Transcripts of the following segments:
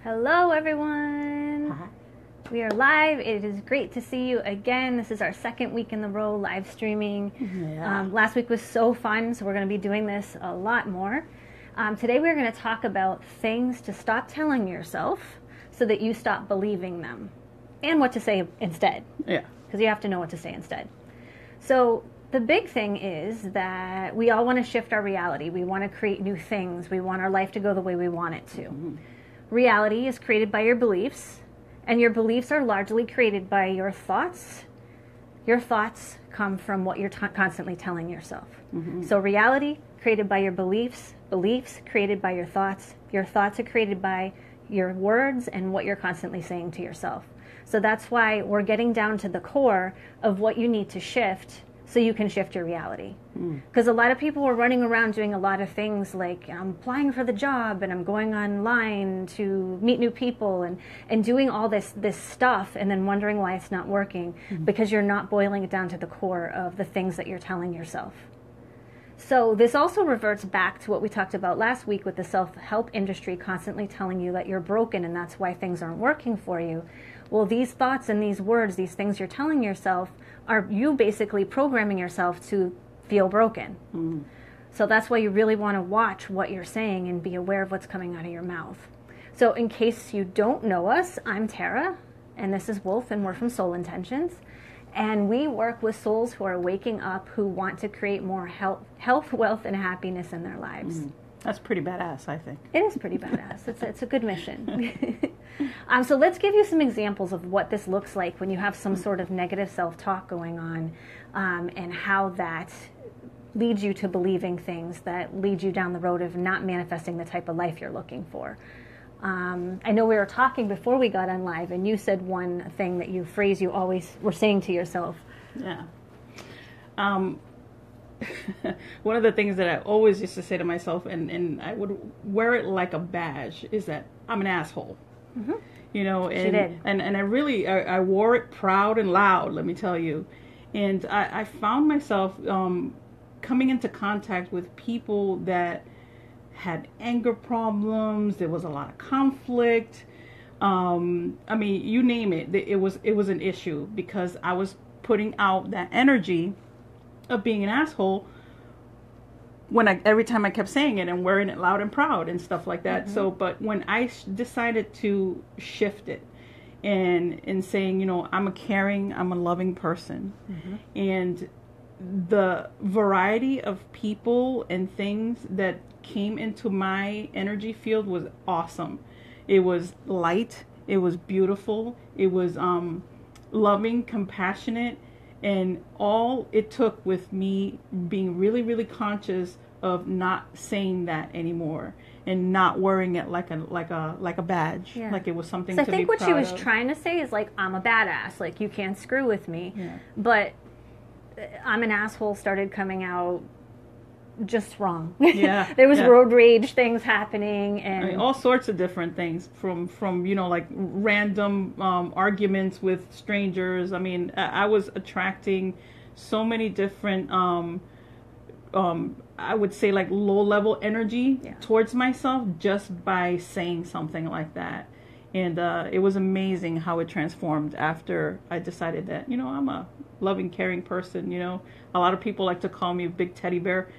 Hello, everyone. Hi. We are live. It is great to see you again. This is our second week in the row live streaming. Yeah. Last week was so fun, so we're going to be doing this a lot more. Today we're going to talk about things to stop telling yourself so that you stop believing them, and what to say instead, Yeah. because you have to know what to say instead. So the big thing is that we all want to shift our reality. We want to create new things. We want our life to go the way we want it to. Mm-hmm. Reality is created by your beliefs, and your beliefs are largely created by your thoughts. Your thoughts come from what you're constantly telling yourself. Mm-hmm. So reality created by your beliefs, beliefs created by your thoughts are created by your words and what you're constantly saying to yourself. So that's why we're getting down to the core of what you need to shift so you can shift your reality. Because a lot of people are running around doing a lot of things like I'm applying for the job and I'm going online to meet new people and doing all this stuff and then wondering why it's not working because you're not boiling it down to the core of the things that you're telling yourself. So this also reverts back to what we talked about last week with the self-help industry constantly telling you that you're broken and that's why things aren't working for you. Well, these thoughts and these words, these things you're telling yourself, are you basically programming yourself to feel broken. So that's why you really want to watch what you're saying and be aware of what's coming out of your mouth. So in case you don't know us, I'm Tara, and this is Wolf, and we're from Soul Intentions. And we work with souls who are waking up, who want to create more health, wealth, and happiness in their lives. That's pretty badass, I think. It is pretty badass. It's a good mission. So let's give you some examples of what this looks like when you have some sort of negative self-talk going on, and how that leads you to believing things that lead you down the road of not manifesting the type of life you're looking for. I know we were talking before we got on live, and you said one thing that phrase you always were saying to yourself. Yeah. One of the things that I always used to say to myself, and I would wear it like a badge, is that I'm an asshole. Mm-hmm. You know, and, She did. and I really, I wore it proud and loud, let me tell you. And I found myself coming into contact with people that had anger problems. There was a lot of conflict. I mean, you name it. It was an issue because I was putting out that energy of being an asshole every time I kept saying it and wearing it loud and proud and stuff like that. Mm-hmm. So, but when I decided to shift it and saying, you know, I'm a loving person, and the variety of people and things that came into my energy field was awesome. It was light. It was beautiful. It was loving, compassionate, and all it took with me being really, really conscious of not saying that anymore and not wearing it like a badge, like it was something to be proud of. So I think what she was trying to say is like, I'm a badass, like you can't screw with me. Yeah. But I'm an asshole started coming out just wrong. Yeah. There was road rage things happening, and I mean, all sorts of different things from you know, like random arguments with strangers. I mean, I was attracting so many different I would say like low level energy towards myself just by saying something like that. And it was amazing how it transformed after I decided that, you know, I'm a loving, caring person. You know, a lot of people like to call me a big teddy bear.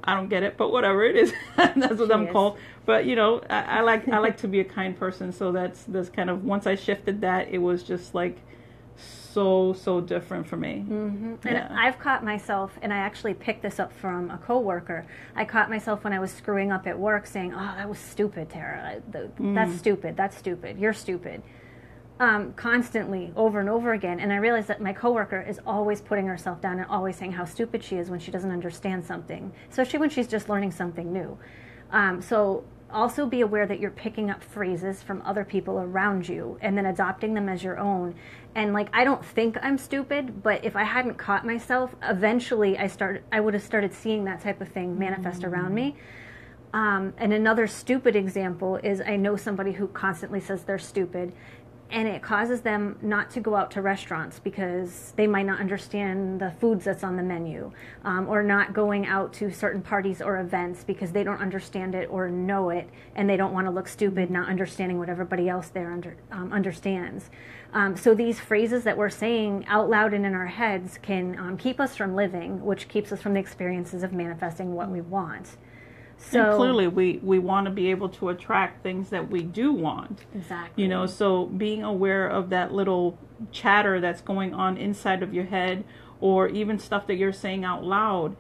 I don't get it, but whatever it is, that's what I'm called. But you know, I like to be a kind person. So that's kind of, once I shifted that, it was just like so different for me. Mm-hmm. Yeah. And I've caught myself, and I actually picked this up from a coworker. I caught myself when I was screwing up at work saying, "Oh, that was stupid, Tara. That's stupid. That's stupid. You're stupid." Constantly, over and over again. And I realized that my coworker is always putting herself down and always saying how stupid she is when she doesn't understand something, especially when she's just learning something new. So also be aware that you're picking up phrases from other people around you and then adopting them as your own. And like, I don't think I'm stupid, but if I hadn't caught myself, eventually I would have started seeing that type of thing manifest around me. And another stupid example is I know somebody who constantly says they're stupid. and it causes them not to go out to restaurants because they might not understand the foods that's on the menu, or not going out to certain parties or events because they don't understand it or know it, and they don't want to look stupid not understanding what everybody else there understands. So these phrases that we're saying out loud and in our heads can keep us from living, which keeps us from the experiences of manifesting what we want. So and clearly we want to be able to attract things that we do want. Exactly. You know, so being aware of that little chatter that's going on inside of your head, or even stuff that you're saying out loud,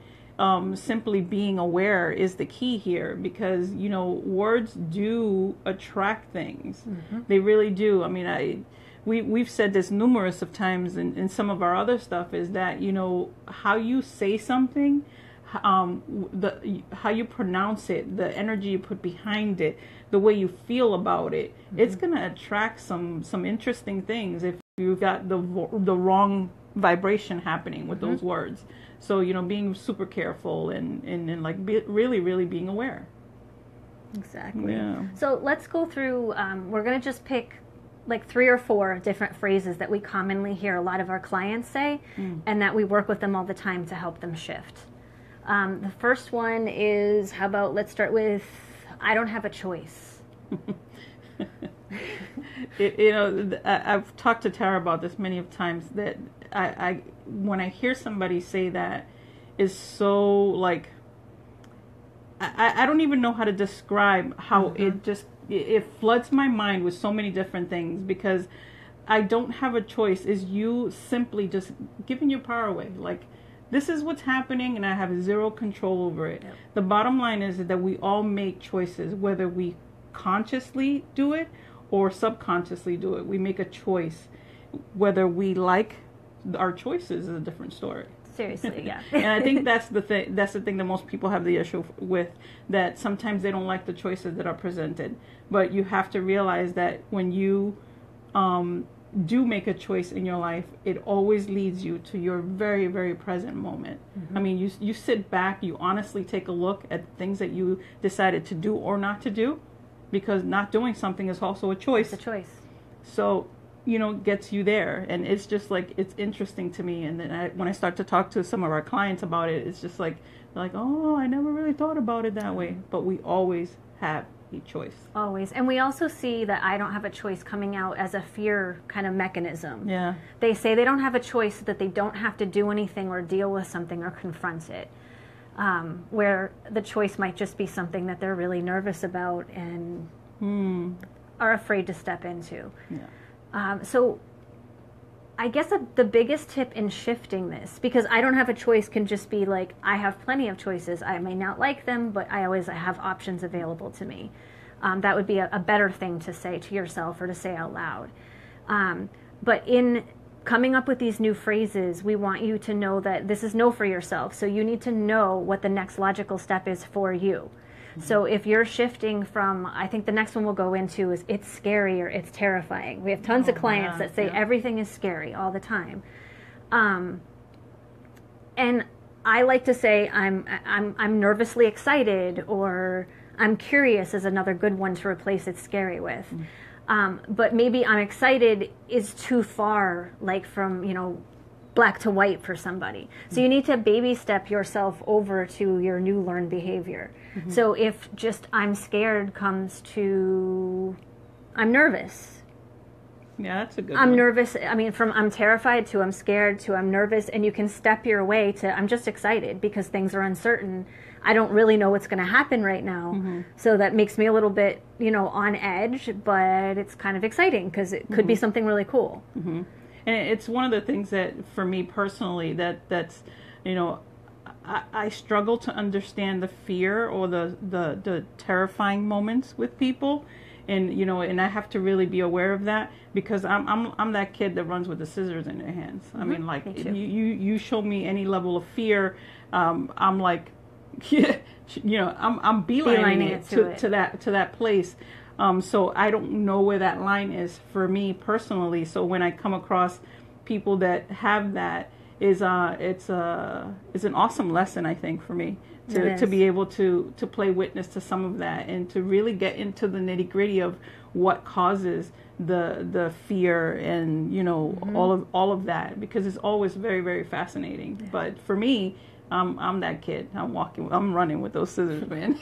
simply being aware is the key here, because, you know, words do attract things. Mm-hmm. They really do. I mean, we've said this numerous of times in some of our other stuff, is that, you know, how you say something, how you pronounce it, the energy you put behind it, the way you feel about it, mm-hmm. it's going to attract some interesting things if you've got the wrong vibration happening with mm-hmm. those words. So, you know, being super careful and like really being aware. Exactly. Yeah. So let's go through, we're going to just pick like 3 or 4 different phrases that we commonly hear a lot of our clients say, and that we work with them all the time to help them shift. The first one is, how about, let's start with, I don't have a choice. You know, I've talked to Tara about this many of times, that I when I hear somebody say that, is so like, I don't even know how to describe how mm-hmm. it floods my mind with so many different things, because I don't have a choice is you simply just giving your power away. Like, this is what's happening and I have zero control over it. Yep. The bottom line is that we all make choices, whether we consciously do it or subconsciously do it. We make a choice. Whether we like our choices is a different story. Seriously, yeah. And I think that's the thing that most people have the issue with, that sometimes they don't like the choices that are presented. But you have to realize that when you do make a choice in your life, it always leads you to your very, very present moment. Mm-hmm. I mean, you sit back, you honestly take a look at things that you decided to do or not to do, because not doing something is also a choice. It's a choice. So, you know, gets you there. And it's just like, it's interesting to me. And then when I start to talk to some of our clients about it, it's just like, they're like, oh, I never really thought about it that way. But we always have a choice. Always. And we also see that I don't have a choice coming out as a fear kind of mechanism. Yeah. They say they don't have a choice, so that they don't have to do anything or deal with something or confront it. Where the choice might just be something that they're really nervous about and are afraid to step into. Yeah. So I guess the biggest tip in shifting this, because I don't have a choice can just be like, I have plenty of choices. I may not like them, but I always have options available to me. That would be a better thing to say to yourself or to say out loud. But in coming up with these new phrases, we want you to know that this is no for yourself. So you need to know what the next logical step is for you. So if you're shifting from, I think the next one we'll go into is it's scary or it's terrifying. We have tons of clients that say everything is scary all the time. And I like to say I'm nervously excited, or I'm curious is another good one to replace it's scary with. But maybe I'm excited is too far, like from, you know, black to white for somebody. So you need to baby step yourself over to your new learned behavior. Mm-hmm. So if just I'm scared comes to I'm nervous. Yeah, that's a good I'm one. nervous. I mean, from I'm terrified to I'm scared to I'm nervous, and you can step your way to I'm just excited because things are uncertain. I don't really know what's going to happen right now. Mm-hmm. So that makes me a little bit, you know, on edge, but it's kind of exciting because it could be something really cool. Mm-hmm. And it's one of the things that, for me personally, that's, you know, I struggle to understand the fear or the terrifying moments with people, and you know, and I have to really be aware of that, because I'm that kid that runs with the scissors in their hands. I mean, like you show me any level of fear, I'm like, you know, I'm beelining it to that place. So I don't know where that line is for me personally. So when I come across people that have that, it's an awesome lesson, I think, for me, to be able to play witness to some of that and to really get into the nitty gritty of what causes the fear and, you know, all of that, because it's always very, very fascinating. Yeah. But for me, I'm that kid. I'm running with those scissors, man.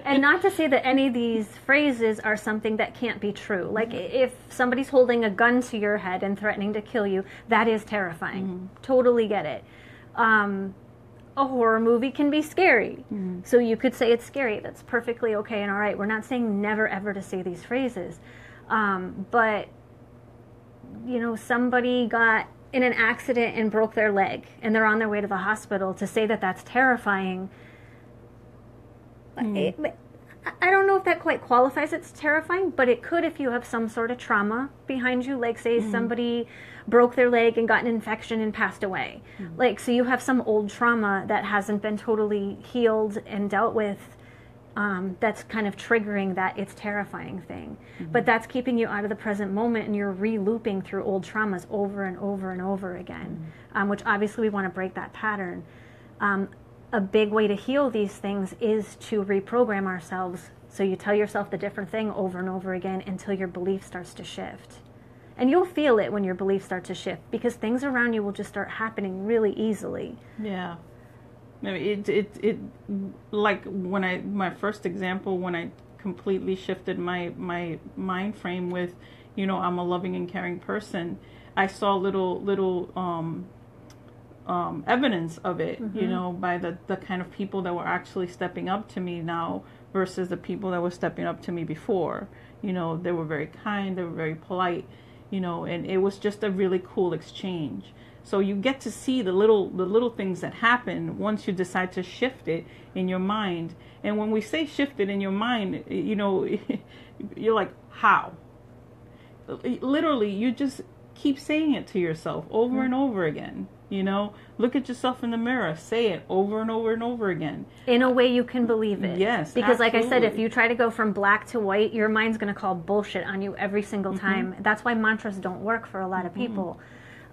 And not to say that any of these phrases are something that can't be true. Like if somebody's holding a gun to your head and threatening to kill you, that is terrifying. Totally get it. A horror movie can be scary. So you could say it's scary. That's perfectly okay and all right. We're not saying never ever to say these phrases. But, you know, somebody got in an accident and broke their leg and they're on their way to the hospital. To say that that's terrifying, I don't know if that quite qualifies as terrifying, but it could if you have some sort of trauma behind you, like say somebody broke their leg and got an infection and passed away. Like, so you have some old trauma that hasn't been totally healed and dealt with, that's kind of triggering that it's terrifying thing. But that's keeping you out of the present moment, and you're re-looping through old traumas over and over and over again, which obviously we want to break that pattern. A big way to heal these things is to reprogram ourselves. So you tell yourself the different thing over and over again until your belief starts to shift. And you'll feel it when your beliefs start to shift, because things around you will just start happening really easily. Yeah. I mean, it like my first example, when I completely shifted my mind frame with, you know, I'm a loving and caring person, I saw little evidence of it, you know, by the kind of people that were actually stepping up to me now versus the people that were stepping up to me before. You know, they were very kind, they were very polite, you know, and it was just a really cool exchange. So you get to see the little things that happen once you decide to shift it in your mind. And when we say shift it in your mind, you know, you're like, how? Literally, you just keep saying it to yourself over and over again. You know, look at yourself in the mirror, say it over and over and over again. In a way you can believe it. Yes, because absolutely. Like I said, if you try to go from black to white, your mind's going to call bullshit on you every single time. That's why mantras don't work for a lot of people.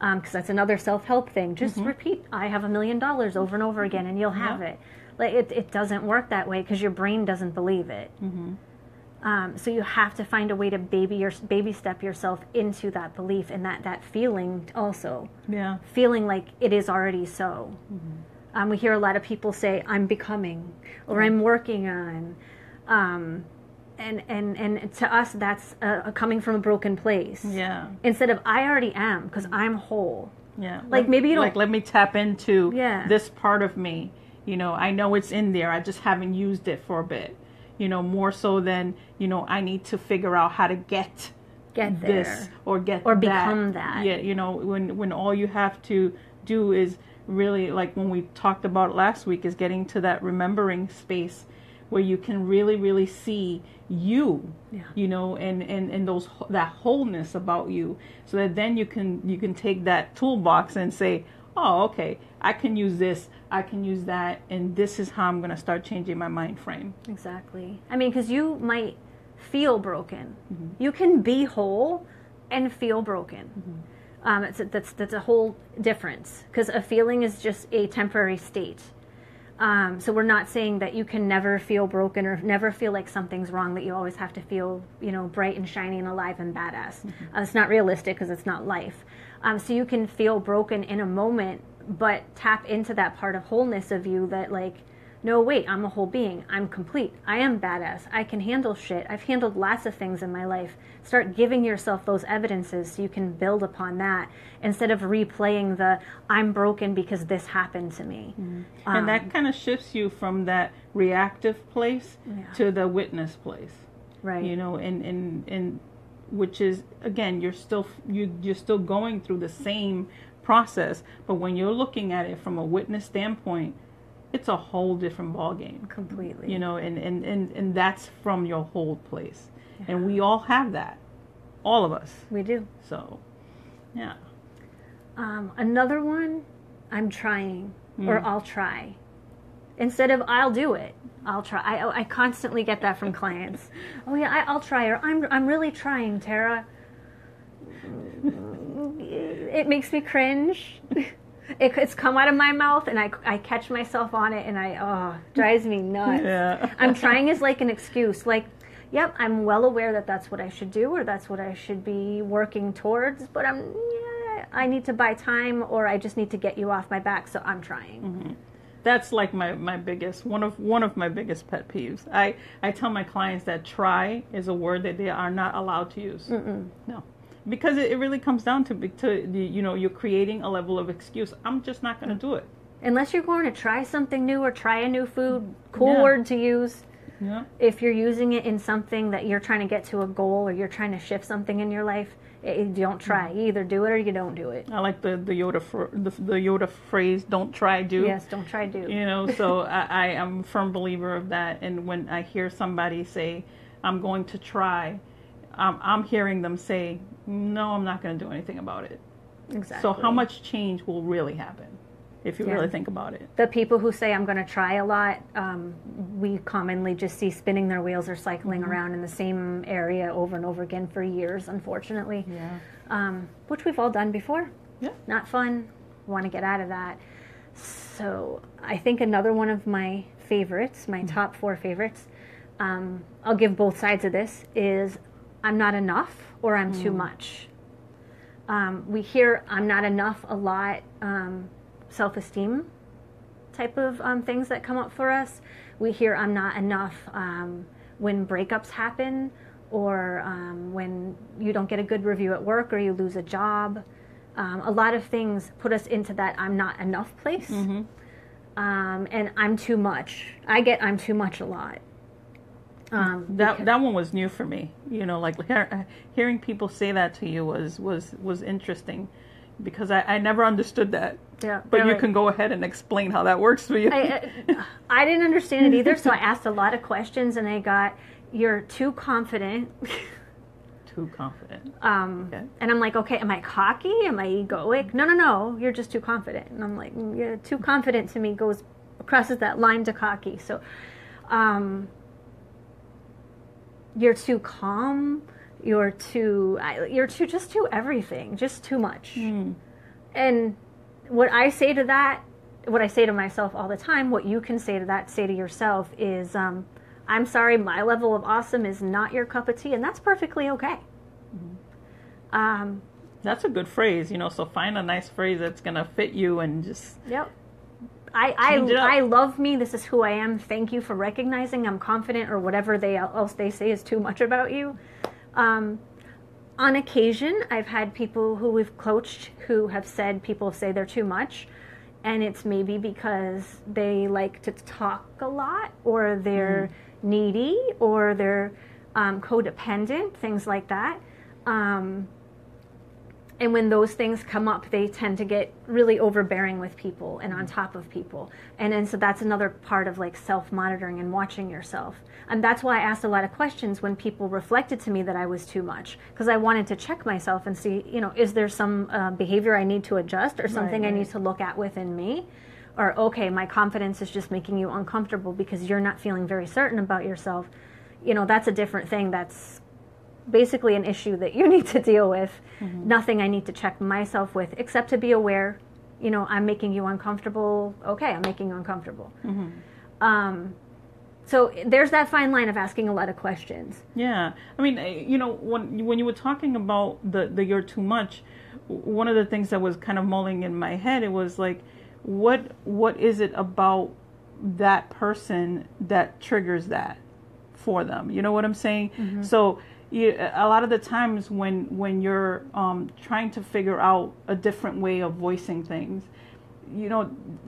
Because that's another self-help thing. Just repeat, I have $1 million over and over again, and you'll have it. Like it doesn't work that way because your brain doesn't believe it. So you have to find a way to baby step yourself into that belief and that feeling also. Yeah. Feeling like it is already so. We hear a lot of people say, I'm becoming, or I'm working on. And to us, that's coming from a broken place. Yeah. Instead of, I already am, because I'm whole. Yeah. Like maybe you don't. Like, let me tap into this part of me. You know, I know it's in there. I just haven't used it for a bit. You know, more so than, you know, I need to figure out how to get there. This or get or that. Become that. Yeah. You know, when all you have to do is really, like when we talked about last week, is getting to that remembering space where you can really, really see you, you know, and that wholeness about you, so that then you can take that toolbox and say, oh, okay, I can use this, I can use that, and this is how I'm going to start changing my mind frame. Exactly. I mean, because you might feel broken. You can be whole and feel broken. That's a whole difference, because a feeling is just a temporary state. So we're not saying that you can never feel broken or never feel like something's wrong, that you always have to feel, you know, bright and shiny and alive and badass. It's not realistic because it's not life. So you can feel broken in a moment, but tap into that part of wholeness of you that, like, no, wait, I'm a whole being. I'm complete. I am badass. I can handle shit. I've handled lots of things in my life. Start giving yourself those evidences so you can build upon that, instead of replaying the, I'm broken because this happened to me. And that kind of shifts you from that reactive place to the witness place. Right. You know, and which is, again, you're still going through the same process, but when you're looking at it from a witness standpoint, it's a whole different ballgame. Completely. You know, and that's from your whole place. And we all have that. All of us. We do. So, yeah. Another one, I'm trying, or I'll try. Instead of, I'll do it, I'll try. I constantly get that from clients. Oh yeah, I'll try, or I'm really trying, Tara. It makes me cringe. it's come out of my mouth, and I catch myself on it, and drives me nuts. Yeah. I'm trying as like an excuse, like, yep, I'm well aware that that's what I should do, or that's what I should be working towards, but I need to buy time, or I just need to get you off my back, so I'm trying. Mm-hmm. That's like my biggest, one of my biggest pet peeves. I tell my clients that try is a word that they are not allowed to use. No. Because it really comes down to you're creating a level of excuse. I'm just not going to do it. Unless you're going to try something new or try a new food, cool word to use. Yeah. If you're using it in something that you're trying to get to a goal, or you're trying to shift something in your life, don't try. You either do it or you don't do it. I like the Yoda phrase, don't try, do. Yes, don't try, do. So I am a firm believer of that. And when I hear somebody say, I'm going to try, I'm hearing them say, no, I'm not going to do anything about it. Exactly. So how much change will really happen if you really think about it? The people who say, I'm going to try a lot, we commonly just see spinning their wheels or cycling around in the same area over and over again for years, unfortunately. Yeah. Which we've all done before. Yeah. Not fun. Want to get out of that. So I think another one of my favorites, my top 4 favorites, I'll give both sides of this, is I'm not enough or I'm too much. We hear I'm not enough a lot, self-esteem type of things that come up for us. We hear I'm not enough when breakups happen, or when you don't get a good review at work, or you lose a job. A lot of things put us into that I'm not enough place. And I'm too much. I get I'm too much a lot. That one was new for me. Like hearing people say that to you was interesting, because I never understood that. Yeah, but you can go ahead and explain how that works for you. I didn't understand it either, so I asked a lot of questions, and I got, you're too confident. Too confident. Okay. And I'm like, okay, am I cocky? Am I egoic? No, you're just too confident. And I'm like, yeah, too confident to me crosses that line to cocky. So, you're too calm. You're too everything. Just too much. And what I say to that, what I say to myself all the time, what you can say to that, say to yourself is, I'm sorry, my level of awesome is not your cup of tea, and that's perfectly okay. That's a good phrase, so find a nice phrase that's going to fit you and just... Yep. I love me. This is who I am. Thank you for recognizing I'm confident, or whatever else they say is too much about you. On occasion, I've had people who we've coached who have said people say they're too much, and it's maybe because they like to talk a lot, or they're needy, or they're codependent, things like that. And when those things come up, they tend to get really overbearing with people and on top of people. And so that's another part of like self-monitoring and watching yourself. And that's why I asked a lot of questions when people reflected to me that I was too much, because I wanted to check myself and see, is there some behavior I need to adjust, or something I need to look at within me? Or, okay, my confidence is just making you uncomfortable because you're not feeling very certain about yourself. That's a different thing. That's basically an issue that you need to deal with. Nothing I need to check myself with, except to be aware, I'm making you uncomfortable. Okay, I'm making you uncomfortable. So there's that fine line of asking a lot of questions. Yeah. I mean, when you were talking about the you're too much, one of the things that was kind of mulling in my head, it was like, what is it about that person that triggers that for them? You know what I'm saying? So a lot of the times when you're trying to figure out a different way of voicing things,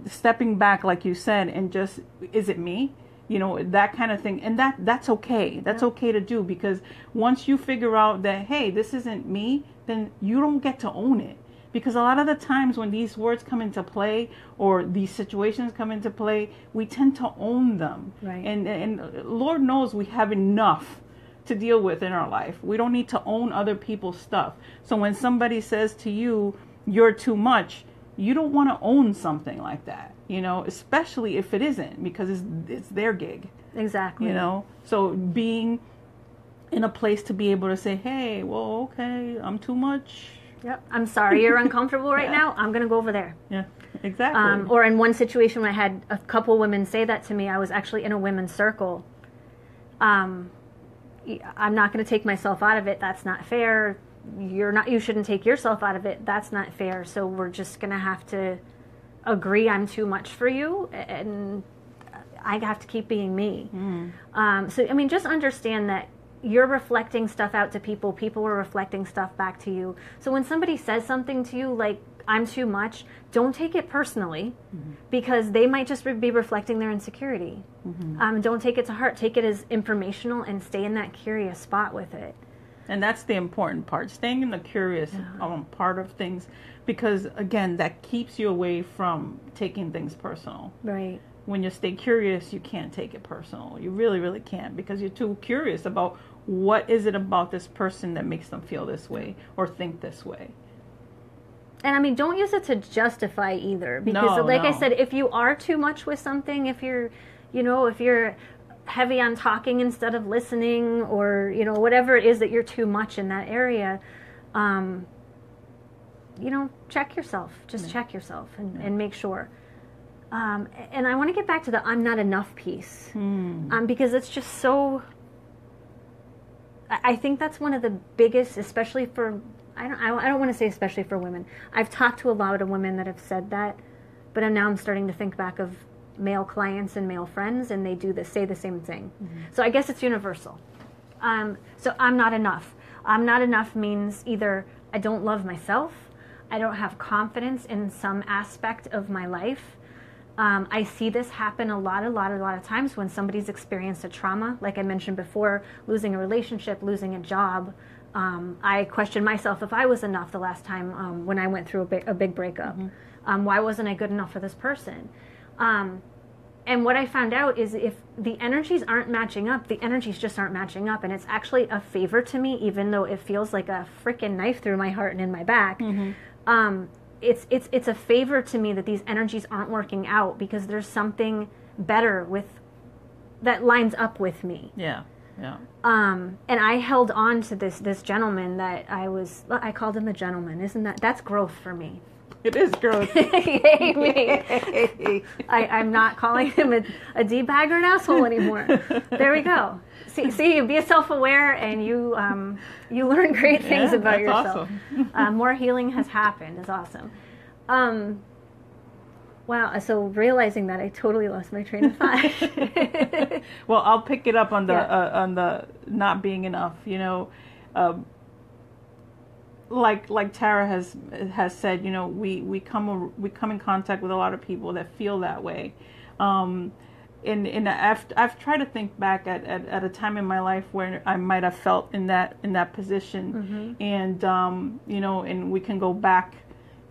stepping back, like you said, and just, is it me? That kind of thing. And that's okay. That's okay to do, because once you figure out that, hey, this isn't me, then you don't get to own it. Because a lot of the times when these words come into play, or these situations come into play, we tend to own them. Right. And Lord knows we have enough to deal with in our life. We don't need to own other people's stuff. So when somebody says to you, you're too much, you don't want to own something like that, especially if it isn't, because it's their gig. Exactly. So being in a place to be able to say, hey, well, okay, I'm too much. Yep. I'm sorry you're uncomfortable right now. I'm going to go over there. Yeah. Exactly. Or in one situation when I had a couple women say that to me, I was actually in a women's circle. I'm not going to take myself out of it. That's not fair. You shouldn't take yourself out of it. That's not fair. So we're just going to have to agree I'm too much for you, and I have to keep being me. So, I mean, just understand that you're reflecting stuff out to people. People are reflecting stuff back to you. So when somebody says something to you like, I'm too much, don't take it personally, because they might just be reflecting their insecurity. Don't take it to heart. Take it as informational and stay in that curious spot with it. And that's the important part, staying in the curious part of things, because, again, that keeps you away from taking things personal. Right. When you stay curious, you can't take it personal. You really, really can't, because you're too curious about what is it about this person that makes them feel this way or think this way. And I mean, don't use it to justify either, because I said, if you are too much with something, if you're heavy on talking instead of listening, or, whatever it is that you're too much in that area, check yourself. Just check yourself and make sure. And I want to get back to the I'm not enough piece, because it's just so, I think that's one of the biggest, especially for, I don't want to say especially for women. I've talked to a lot of women that have said that, but now I'm starting to think back of male clients and male friends, and they say the same thing. So I guess it's universal. So I'm not enough. I'm not enough means either I don't love myself, I don't have confidence in some aspect of my life. I see this happen a lot of times when somebody's experienced a trauma, like I mentioned before, losing a relationship, losing a job. I questioned myself if I was enough the last time when I went through a big breakup. Why wasn't I good enough for this person? And what I found out is if the energies aren't matching up, the energies just aren't matching up. And it's actually a favor to me, even though it feels like a freaking knife through my heart and in my back. It's a favor to me that these energies aren't working out, because there's something better that lines up with me. Yeah. And I held on to this gentleman that I called him a gentleman. That's growth for me. It is growth. Yay me. I'm not calling him a D-bag or an asshole anymore. There we go. See, you be self-aware, and you learn great things about yourself. Awesome. More healing has happened. It's awesome. Wow. So realizing that, I totally lost my train of thought. Well, I'll pick it up on the not being enough. Like Tara has said, we come in contact with a lot of people that feel that way. And I've tried to think back at a time in my life where I might have felt in that position, and and we can go back,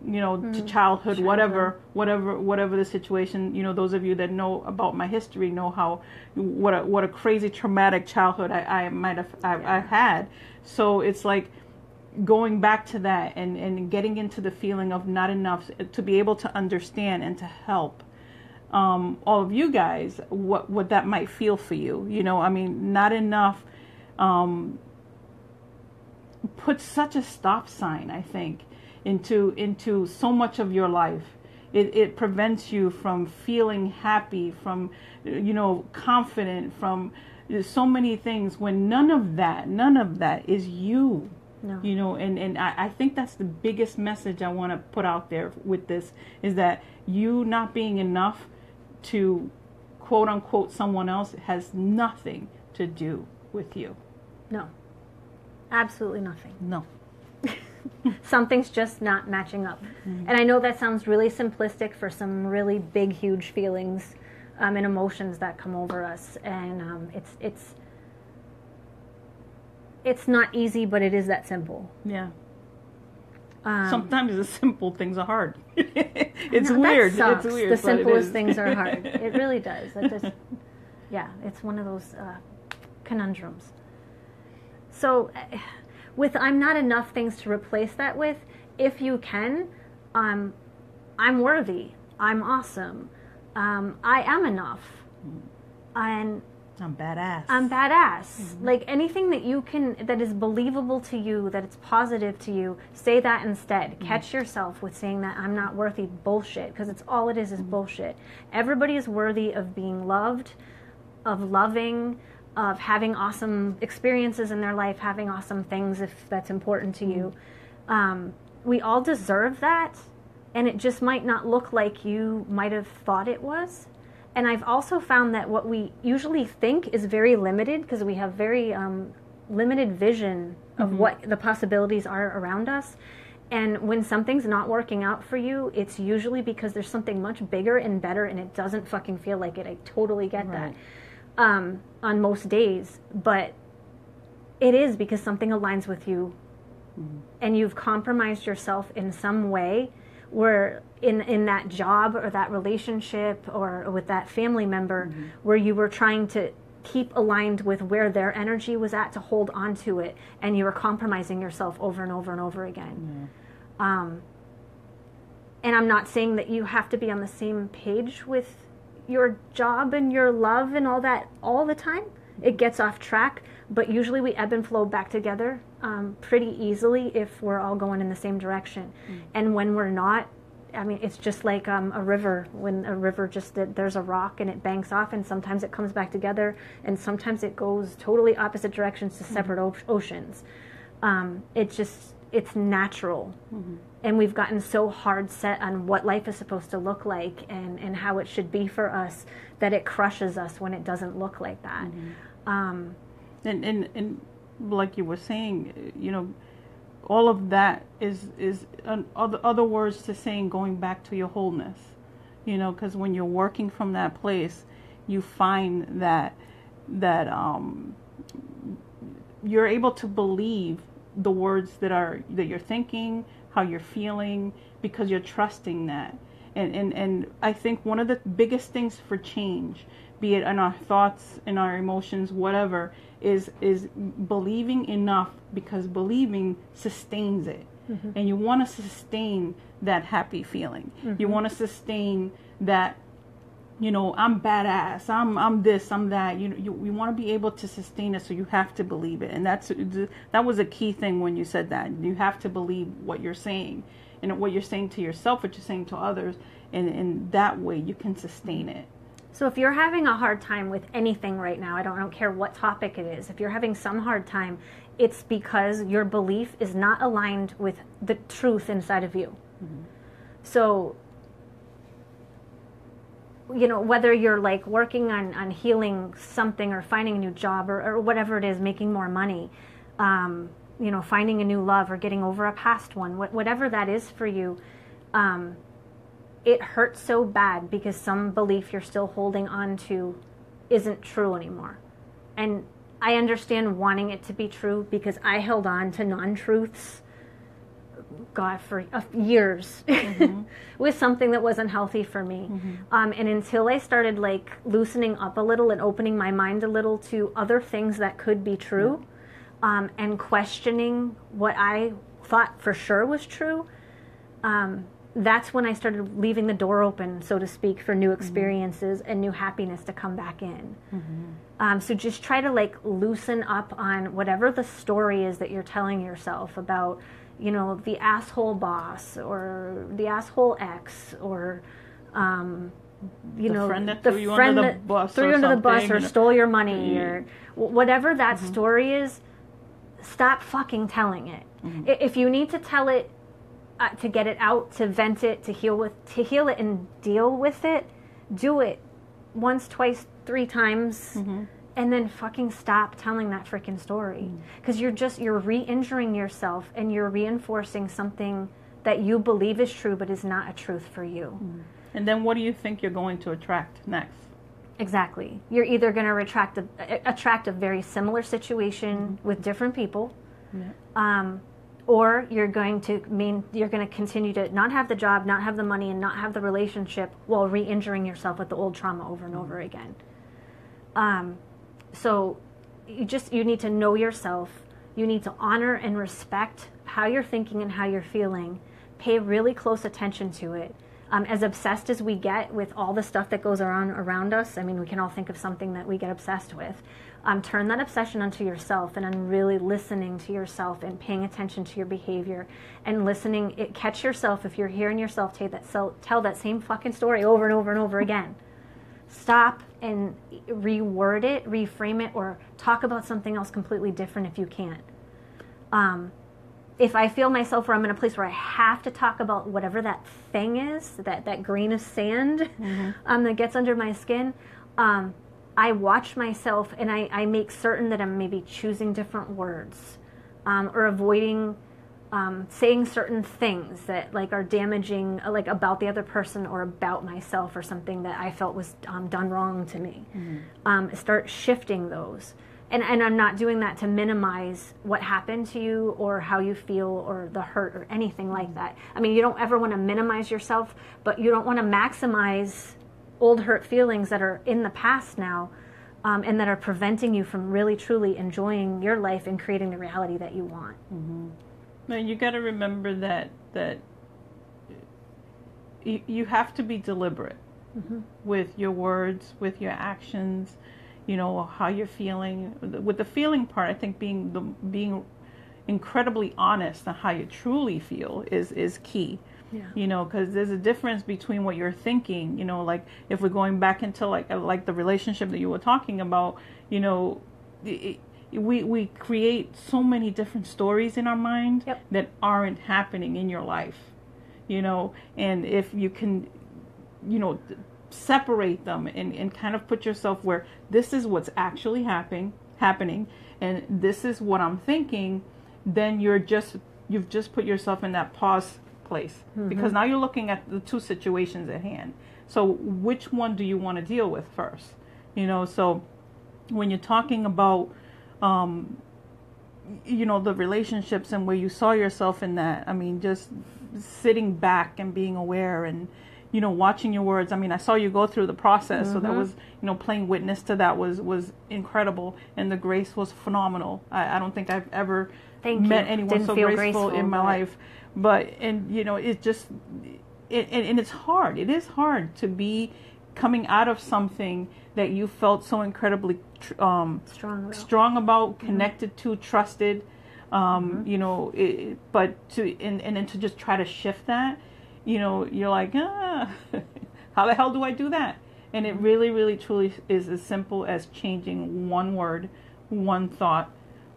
to childhood, whatever the situation. Those of you that know about my history know what a crazy traumatic childhood I've had. So it's like going back to that and getting into the feeling of not enough, to be able to understand and to help all of you guys what that might feel for you. Not enough puts such a stop sign, I think, into so much of your life. It prevents you from feeling happy, from confident, from so many things, when none of that is you. No. And I think that's the biggest message I want to put out there with this, is that you not being enough to quote unquote someone else has nothing to do with you. No. Absolutely nothing. No. Something's just not matching up. And I know that sounds really simplistic for some really big, huge feelings and emotions that come over us. And it's not easy, but it is that simple. Yeah. Sometimes the simple things are hard. It's weird. Sucks. It's weird. The simplest things are hard. It really does. It's one of those conundrums. So, with I'm not enough things to replace that with, if you can, I'm worthy. I'm awesome. I am enough. And I'm badass. I'm badass. Like anything that you can, that is believable to you, that it's positive to you, say that instead. Catch yourself with saying that I'm not worthy bullshit, because it's all it is bullshit. Everybody is worthy of being loved, of loving, of having awesome experiences in their life, having awesome things if that's important to you. We all deserve that, and it just might not look like you might have thought it was. And I've also found that what we usually think is very limited, because we have very limited vision of what the possibilities are around us. And when something's not working out for you, it's usually because there's something much bigger and better, and it doesn't fucking feel like it. I totally get that on most days. But it is because something aligns with you, and you've compromised yourself in some way, where in that job or that relationship or with that family member, where you were trying to keep aligned with where their energy was at to hold on to it, and you were compromising yourself over and over and over again. And I'm not saying that you have to be on the same page with your job and your love and all that all the time. It gets off track, but usually we ebb and flow back together pretty easily if we're all going in the same direction. And when we're not, I mean, it's just like a river. When a river there's a rock and it banks off, and sometimes it comes back together, and sometimes it goes totally opposite directions to separate oceans. It's natural. And we've gotten so hard set on what life is supposed to look like and how it should be for us that it crushes us when it doesn't look like that. And like you were saying, you know, all of that is other words to saying going back to your wholeness, you know, because when you're working from that place, you find that you're able to believe the words that you're thinking, how you're feeling, because you're trusting that. And I think one of the biggest things for change, be it in our thoughts, in our emotions, whatever, is believing enough, because believing sustains it. And you want to sustain that happy feeling. You want to sustain that, you know, I'm badass, I'm this, I'm that. You want to be able to sustain it, so you have to believe it. And that was a key thing when you said that. You have to believe what you're saying, and what you're saying to yourself, what you're saying to others, and that way you can sustain it. So if you're having a hard time with anything right now, I don't care what topic it is, if you're having some hard time, it's because your belief is not aligned with the truth inside of you. So, you know, whether you're like working on healing something, or finding a new job, or whatever it is, making more money, you know, finding a new love, or getting over a past one, whatever that is for you, it hurts so bad because some belief you're still holding on to isn't true anymore. And I understand wanting it to be true, because I held on to non-truths, God, for years with something that wasn't healthy for me. And until I started like loosening up a little and opening my mind a little to other things that could be true, and questioning what I thought for sure was true, that's when I started leaving the door open, so to speak, for new experiences and new happiness to come back in. So just try to like loosen up on whatever the story is that you're telling yourself about, you know, the asshole boss, or the asshole ex, or you know, friend that the threw you friend under the that bus, threw you under the bus, or something, stole your money, or whatever that story is. Stop fucking telling it. If you need to tell it to get it out, to vent it, to heal it and deal with it, do it once, twice, 3 times, and then fucking stop telling that freaking story. Because you're re-injuring yourself, and you're reinforcing something that you believe is true but is not a truth for you. And then what do you think you're going to attract next? Exactly. You're either going to attract a very similar situation with different people, or you're going to continue to not have the job, not have the money, and not have the relationship, while re-injuring yourself with the old trauma over and over again. So you need to know yourself. You need to honor and respect how you're thinking and how you're feeling. Pay really close attention to it. As obsessed as we get with all the stuff that goes on around us, I mean, we can all think of something that we get obsessed with. Turn that obsession onto yourself and on really listening to yourself and paying attention to your behavior and listening. Catch yourself if you're hearing yourself tell that same fucking story over and over and over again. Stop and reword it, reframe it, or talk about something else completely different if you can't. If I feel myself where I'm in a place where I have to talk about whatever that thing is, that grain of sand that gets under my skin, I watch myself and I make certain that I'm maybe choosing different words or avoiding saying certain things that like are damaging, like about the other person or about myself or something that I felt was done wrong to me. Start shifting those. And I'm not doing that to minimize what happened to you or how you feel or the hurt or anything like that. I mean, you don't ever want to minimize yourself, but you don't want to maximize old hurt feelings that are in the past now and that are preventing you from really, truly enjoying your life and creating the reality that you want. Now, you got to remember that you have to be deliberate with your words, with your actions, you know, how you're feeling. With the feeling part, I think being incredibly honest on how you truly feel is key. Yeah. You know, because there's a difference between what you're thinking. You know, like if we're going back into like the relationship that you were talking about, you know, we create so many different stories in our mind that aren't happening in your life. You know, and if you can, you know, separate them and kind of put yourself where this is what's actually happening and this is what I'm thinking, then you've just put yourself in that pause place because now you're looking at the two situations at hand. So which one do you want to deal with first? You know, so when you're talking about you know, the relationships and where you saw yourself in that, I mean, just sitting back and being aware and, you know, watching your words. I mean, I saw you go through the process, so that was, you know, playing witness to that was incredible, and the grace was phenomenal. I don't think I've ever met anyone so graceful in my life. But, and, you know, it just, and it's hard. It is hard to be coming out of something that you felt so incredibly strong about, connected to, trusted, you know, but and then to just try to shift that, you know, you're like, how the hell do I do that? And it really, really, truly is as simple as changing one word, one thought,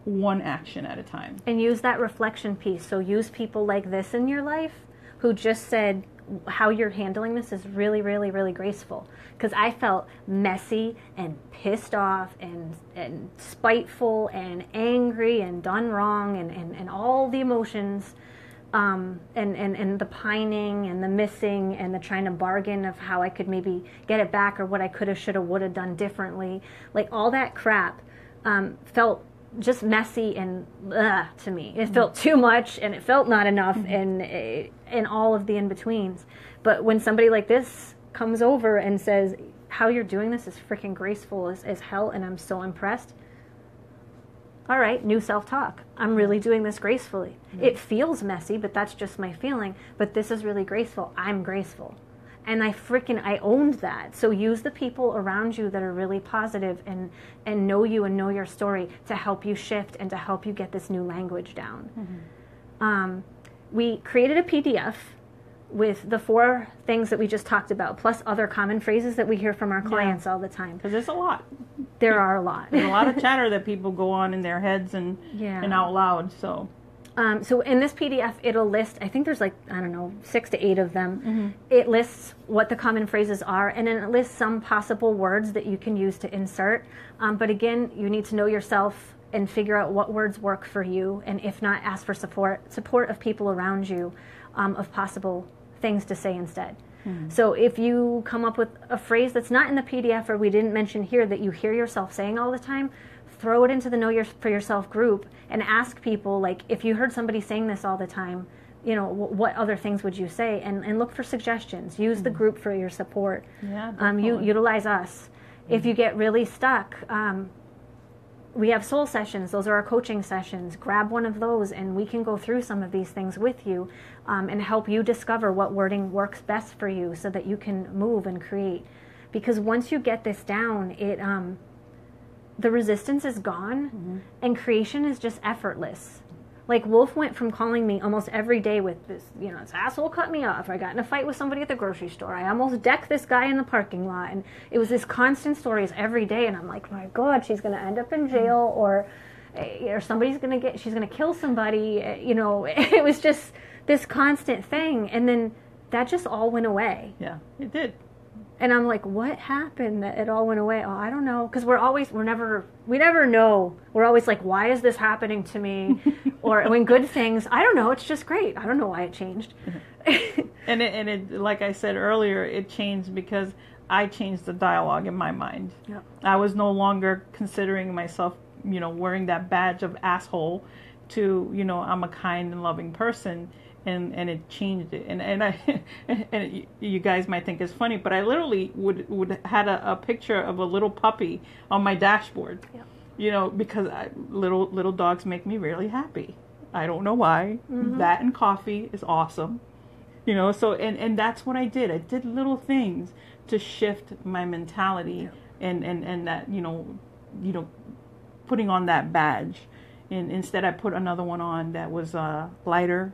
one action at a time. And use that reflection piece. So use people like this in your life who just said, how you're handling this is really, really, really graceful. Because I felt messy and pissed off and spiteful and angry and done wrong and all the emotions and the pining and the missing and the trying to bargain of how I could maybe get it back or what I could have, should have, would have done differently. Like all that crap felt just messy and to me. It felt too much and it felt not enough and all of the in-betweens. But when somebody like this comes over and says, how you're doing this is freaking graceful as hell and I'm so impressed. All right, new self-talk. I'm really doing this gracefully. It feels messy, but that's just my feeling. But this is really graceful. I'm graceful. And I owned that. So use the people around you that are really positive and know you and know your story to help you shift and to help you get this new language down. We created a PDF with the 4 things that we just talked about, plus other common phrases that we hear from our clients all the time. Because there's a lot. There are a lot. There's a lot of chatter that people go on in their heads and out loud. So in this PDF, it'll list, I think there's like, 6 to 8 of them. It lists what the common phrases are, and then it lists some possible words that you can use to insert. But again, you need to know yourself and figure out what words work for you, and if not, ask for support of people around you of possible things to say instead. So if you come up with a phrase that's not in the PDF or we didn't mention here that you hear yourself saying all the time, throw it into the Know For Yourself group and ask people, like, if you heard somebody saying this all the time, you know, what other things would you say? And look for suggestions. Use the group for your support. Yeah, utilize us. If you get really stuck, we have soul sessions. Those are our coaching sessions. Grab one of those and we can go through some of these things with you and help you discover what wording works best for you so that you can move and create. Because once you get this down, the resistance is gone and creation is just effortless. Like Wolf went from calling me almost every day with this, this asshole cut me off. I got in a fight with somebody at the grocery store. I almost decked this guy in the parking lot. And it was this constant stories every day. And I'm like, my God, she's going to end up in jail or somebody's going to she's going to kill somebody. It was just this constant thing. And then that just all went away. Yeah, it did. And I'm like, what happened that it all went away? Oh, I don't know. Because we never know. We're always like, why is this happening to me? Or when good things, I don't know. It's just great. I don't know why it changed. and it, like I said earlier, it changed because I changed the dialogue in my mind. Yep. I was no longer considering myself, wearing that badge of asshole to, I'm a kind and loving person. And it changed it, and you guys might think it's funny, but I literally would had a picture of a little puppy on my dashboard, because little dogs make me really happy. I don't know why. That and coffee is awesome, So and that's what I did. I did little things to shift my mentality, and that putting on that badge, and instead I put another one on that was lighter.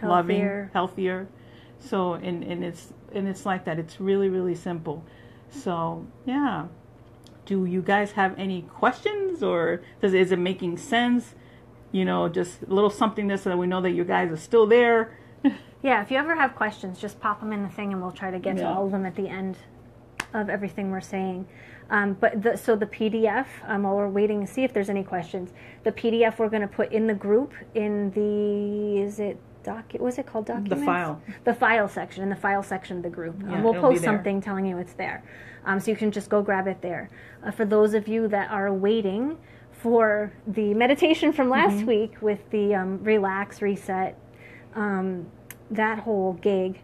Loving, healthier. So and it's like that. It's really, really simple. So yeah. Do you guys have any questions, or is it making sense? Just a little something there so that we know that you guys are still there. Yeah, if you ever have questions, just pop them in the thing and we'll try to get to all of them at the end of everything we're saying. So the PDF, while we're waiting to see if there's any questions, the PDF we're going to put in the group in the, was it called documents? The file section, in the file section of the group. We'll post something telling you it's there. So you can just go grab it there. For those of you that are waiting for the meditation from last week with the relax, reset, that whole gig,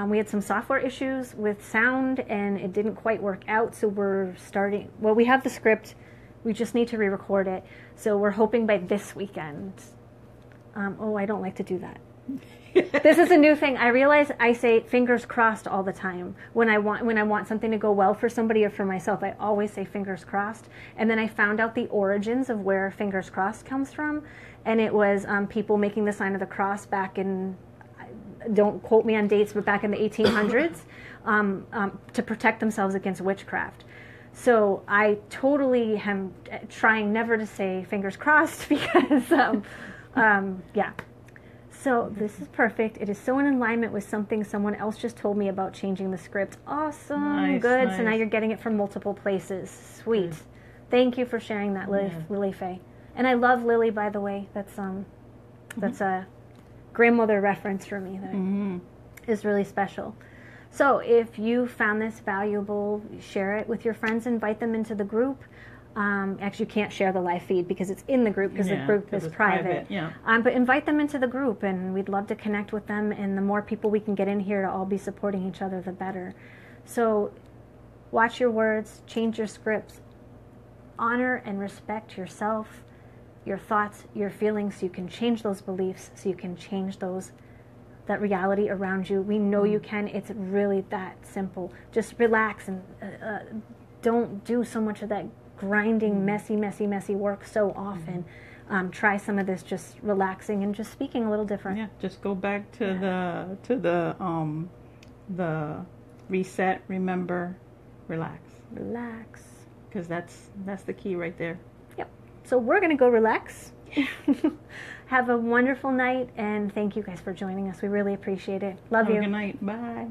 we had some software issues with sound and it didn't quite work out. So we have the script. We just need to re-record it. So we're hoping by this weekend. I don't like to do that. This is a new thing. I realize I say fingers crossed all the time. When I want something to go well for somebody or for myself, I always say fingers crossed. And then I found out the origins of where fingers crossed comes from. And it was people making the sign of the cross back in, don't quote me on dates, but back in the 1800s to protect themselves against witchcraft. So I totally am trying never to say fingers crossed because, yeah. So this is perfect. It is so in alignment with something someone else just told me about changing the script. Awesome. Nice, good. Nice. So now you're getting it from multiple places. Sweet. Nice. Thank you for sharing that, Lily Faye. And I love Lily, by the way. That's a grandmother reference for me that is really special. So if you found this valuable, share it with your friends, invite them into the group. Actually, you can't share the live feed because it's in the group because the group is private. Yeah. But invite them into the group, and we'd love to connect with them. And the more people we can get in here to all be supporting each other, the better. So watch your words, change your scripts, honor and respect yourself, your thoughts, your feelings, so you can change those beliefs, so you can change that reality around you. We know you can. It's really that simple. Just relax and don't do so much of that grinding, messy work so often. Try some of this just relaxing and just speaking a little different. Yeah, just go back to the reset, remember, relax. Relax. Because that's the key right there. Yep. So we're going to go relax. Have a wonderful night, and thank you guys for joining us. We really appreciate it. Love you. Good night. Bye.